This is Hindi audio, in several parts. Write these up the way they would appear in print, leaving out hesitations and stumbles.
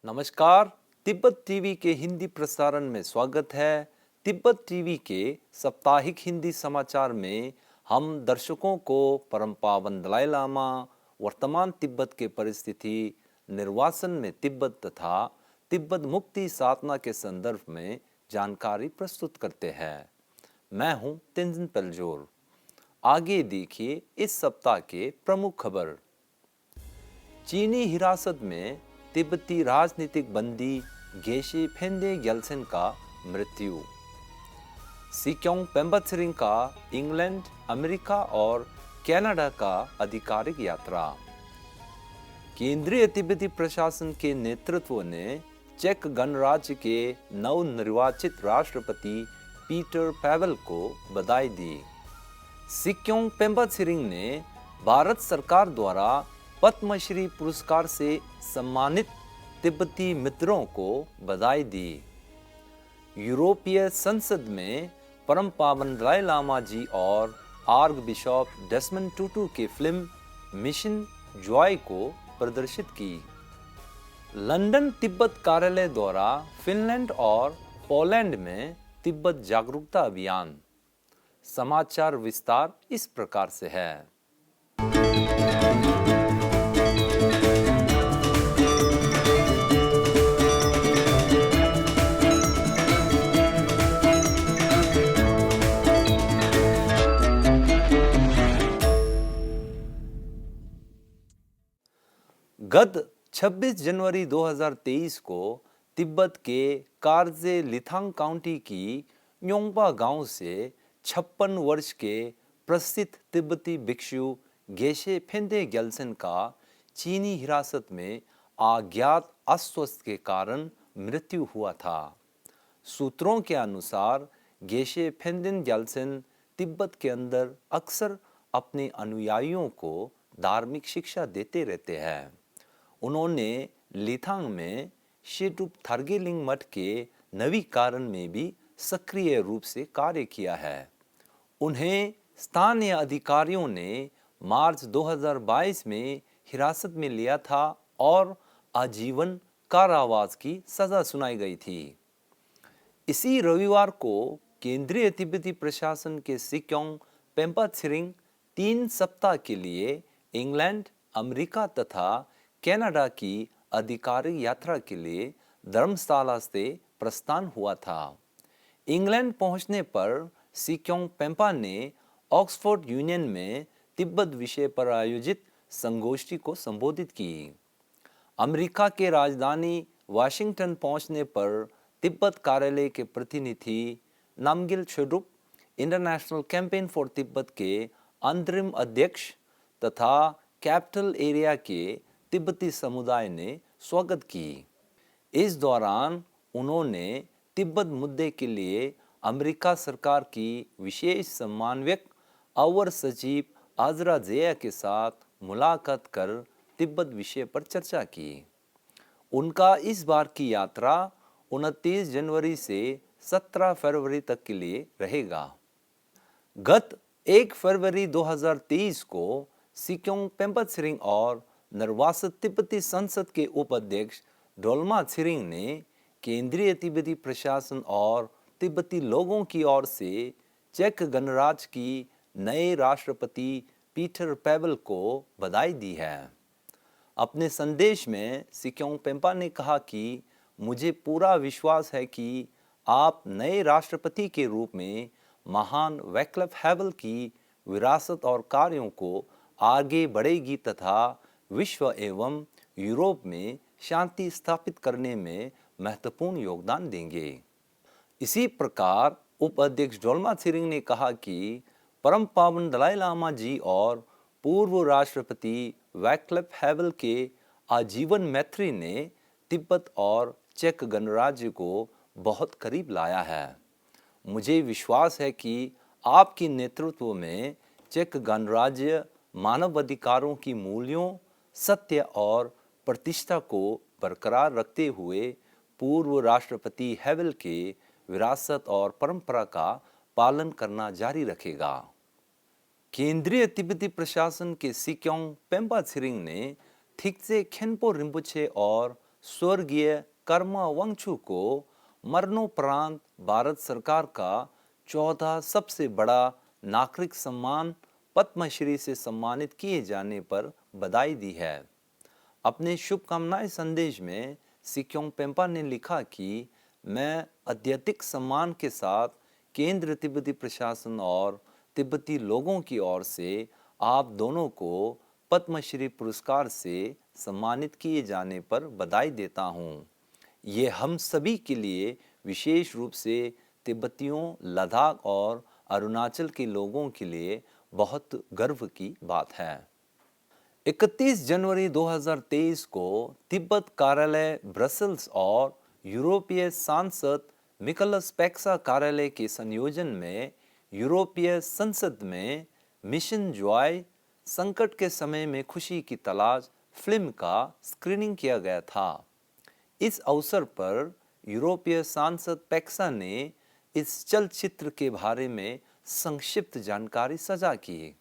नमस्कार। तिब्बत टीवी के हिंदी प्रसारण में स्वागत है। तिब्बत टीवी के साप्ताहिक हिंदी समाचार में हम दर्शकों को परम पावन दलाई लामा, वर्तमान तिब्बत के परिस्थिति, निर्वासन में तिब्बत तथा तिब्बत मुक्ति साधना के संदर्भ में जानकारी प्रस्तुत करते हैं। मैं हूं तेंजिन पेल्जोर। आगे देखिए इस सप्ताह के प्रमुख खबर। चीनी हिरासत में तिब्बती राजनीतिक बंदी गेशे फेंदे ग्यल्सेन का मृत्यु। सिक्योंग पेम्बा-त्सरिंग का इंग्लैंड, अमेरिका और कनाडा का आधिकारिक यात्रा। केंद्रीय तिब्बती प्रशासन के नेतृत्व ने चेक गणराज्य के नवनिर्वाचित राष्ट्रपति पीटर पैवेल को बधाई दी। सिक्योंग पेम्बा-त्सरिंग ने भारत सरकार द्वारा पद्मश्री पुरस्कार से सम्मानित तिब्बती मित्रों को बधाई दी। यूरोपीय संसद में परम पावन दलाई लामा जी और आर्क बिशप डेसमंड टुटू की फिल्म मिशन जॉय को प्रदर्शित की। लंदन तिब्बत कार्यालय द्वारा फिनलैंड और पोलैंड में तिब्बत जागरूकता अभियान। समाचार विस्तार इस प्रकार से है। गत 26 जनवरी 2023 को तिब्बत के कारजे लिथांग काउंटी की न्योंगबा गांव से 56 वर्ष के प्रसिद्ध तिब्बती भिक्षु गेशे फेंदे ग्यल्सेन का चीनी हिरासत में अज्ञात अस्वस्थ के कारण मृत्यु हुआ था। सूत्रों के अनुसार गेशे फेंदे ग्यल्सेन तिब्बत के अंदर अक्सर अपने अनुयायियों को धार्मिक शिक्षा देते रहते हैं। उन्होंने लिथांग में शेटुप थार्गेलिंग मठ के नवीकरण में भी सक्रिय रूप से कार्य किया है। उन्हें स्थानीय अधिकारियों ने मार्च 2022 में हिरासत में लिया था और आजीवन कारावास की सजा सुनाई गई थी। इसी रविवार को केंद्रीय तिब्बती प्रशासन के सिक्योंग पेम्बा-त्सरिंग 3 सप्ताह के लिए इंग्लैंड, अमेरिका तथा कनाडा की आधिकारिक यात्रा के लिए धर्मशाला से प्रस्थान हुआ था। इंग्लैंड पहुंचने पर सिक्योंग पेम्पा ने ऑक्सफोर्ड यूनियन में तिब्बत विषय पर आयोजित संगोष्ठी को संबोधित की। अमेरिका के राजधानी वाशिंगटन पहुंचने पर तिब्बत कार्यालय के प्रतिनिधि नामगिल छोडुप, इंटरनेशनल कैंपेन फॉर तिब्बत के अंतरिम अध्यक्ष तथा कैपिटल एरिया के तिब्बती समुदाय ने स्वागत की। इस दौरान उन्होंने तिब्बत मुद्दे के लिए अमेरिका सरकार की विशेष समन्वयक अवर सचिव आजरा जेया के साथ मुलाकात कर तिब्बत विषय पर चर्चा की। उनका इस बार की यात्रा 29 जनवरी से 17 फरवरी तक के लिए रहेगा। गत 1 फरवरी 2023 को सिक्योंग पेम्बा-त्सरिंग और निर्वासित तिब्बती संसद के उपाध्यक्ष डोल्मा त्सरिंग ने केंद्रीय तिब्बती प्रशासन और तिब्बती लोगों की ओर से चेक गणराज्य की नए राष्ट्रपति पीटर पैवेल को बधाई दी है। अपने संदेश में सिक्योंग पेम्पा ने कहा कि मुझे पूरा विश्वास है कि आप नए राष्ट्रपति के रूप में महान वैक्लफ हैवेल की विरासत और कार्यों को आगे बढ़ेगी तथा विश्व एवं यूरोप में शांति स्थापित करने में महत्वपूर्ण योगदान देंगे। इसी प्रकार उपाध्यक्ष डोल्मा त्सरिंग ने कहा कि परम पावन दलाई लामा जी और पूर्व राष्ट्रपति वैक्लफ हैवेल के आजीवन मैत्री ने तिब्बत और चेक गणराज्य को बहुत करीब लाया है। मुझे विश्वास है कि आपके नेतृत्व में चेक गणराज्य मानवाधिकारों की मूल्यों, सत्य और प्रतिष्ठा को बरकरार रखते हुए पूर्व राष्ट्रपति हैवेल के विरासत और परंपरा का पालन करना जारी रखेगा। केंद्रीय तिब्बती प्रशासन के सिक्योंग पेम्बा-त्सरिंग ने थिक्से खेनपो रिम्पोछे और स्वर्गीय कर्मा वांगचू को मरणोपरांत भारत सरकार का 14 सबसे बड़ा नागरिक सम्मान पद्मश्री से सम्मानित किए जाने पर बधाई दी है। अपने शुभकामनाएं संदेश में सिक्योंग पेम्पा ने लिखा कि मैं अत्यधिक सम्मान के साथ केंद्र तिब्बती प्रशासन और तिब्बती लोगों की ओर से आप दोनों को पद्मश्री पुरस्कार से सम्मानित किए जाने पर बधाई देता हूं। ये हम सभी के लिए, विशेष रूप से तिब्बतियों, लद्दाख और अरुणाचल के लोगों के लिए बहुत गर्व की बात है। 31 जनवरी 2023 को तिब्बत कार्यालय ब्रसल्स और यूरोपीय सांसद मिकलस पैक्सा कार्यालय के संयोजन में यूरोपीय संसद में मिशन जॉय संकट के समय में खुशी की तलाश फिल्म का स्क्रीनिंग किया गया था। इस अवसर पर यूरोपीय सांसद पैक्सा ने इस चलचित्र के बारे में संक्षिप्त जानकारी साझा की।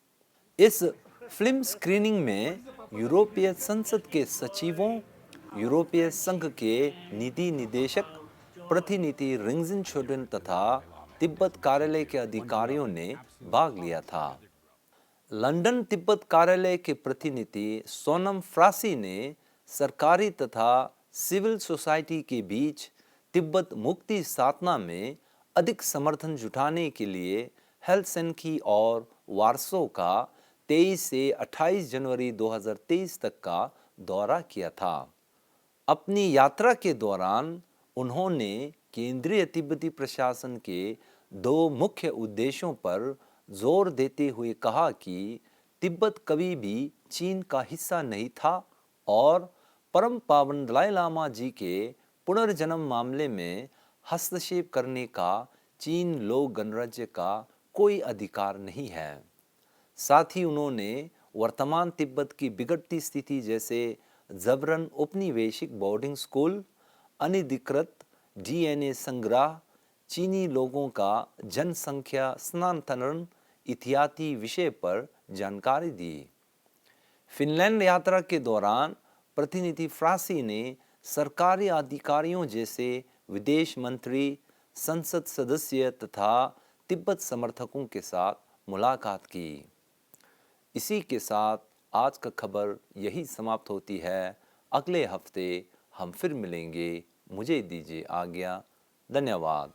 इस फिल्म स्क्रीनिंग में यूरोपीय संसद के सचिवों, यूरोपीय संघ के नीति निदेशक, प्रतिनिधि रिंगजिन छोडन तथा तिब्बत कार्यालय के अधिकारियों ने भाग लिया था। लंदन तिब्बत कार्यालय के प्रतिनिधि सोनम फ्रासी ने सरकारी तथा सिविल सोसाइटी के बीच तिब्बत मुक्ति साधना में अधिक समर्थन जुटाने के लिए हेलसिंकी और वार्सो का 23 से 28 जनवरी 2023 तक का दौरा किया था। अपनी यात्रा के दौरान उन्होंने केंद्रीय तिब्बती प्रशासन के 2 मुख्य उद्देश्यों पर जोर देते हुए कहा कि तिब्बत कभी भी चीन का हिस्सा नहीं था और परम पावन दलाई लामा जी के पुनर्जन्म मामले में हस्तक्षेप करने का चीन लोक गणराज्य का कोई अधिकार नहीं है। साथ ही उन्होंने वर्तमान तिब्बत की बिगड़ती स्थिति जैसे जबरन उपनिवेशिक बोर्डिंग स्कूल, अनधिकृत डीएनए संग्रह, चीनी लोगों का जनसंख्या स्थानांतरण इत्यादि विषय पर जानकारी दी। फिनलैंड यात्रा के दौरान प्रतिनिधि फ्रासी ने सरकारी अधिकारियों जैसे विदेश मंत्री, संसद सदस्य तथा तिब्बत समर्थकों के साथ मुलाकात की। इसी के साथ आज का खबर यही समाप्त होती है। अगले हफ्ते हम फिर मिलेंगे। मुझे दीजिए आज्ञा। धन्यवाद।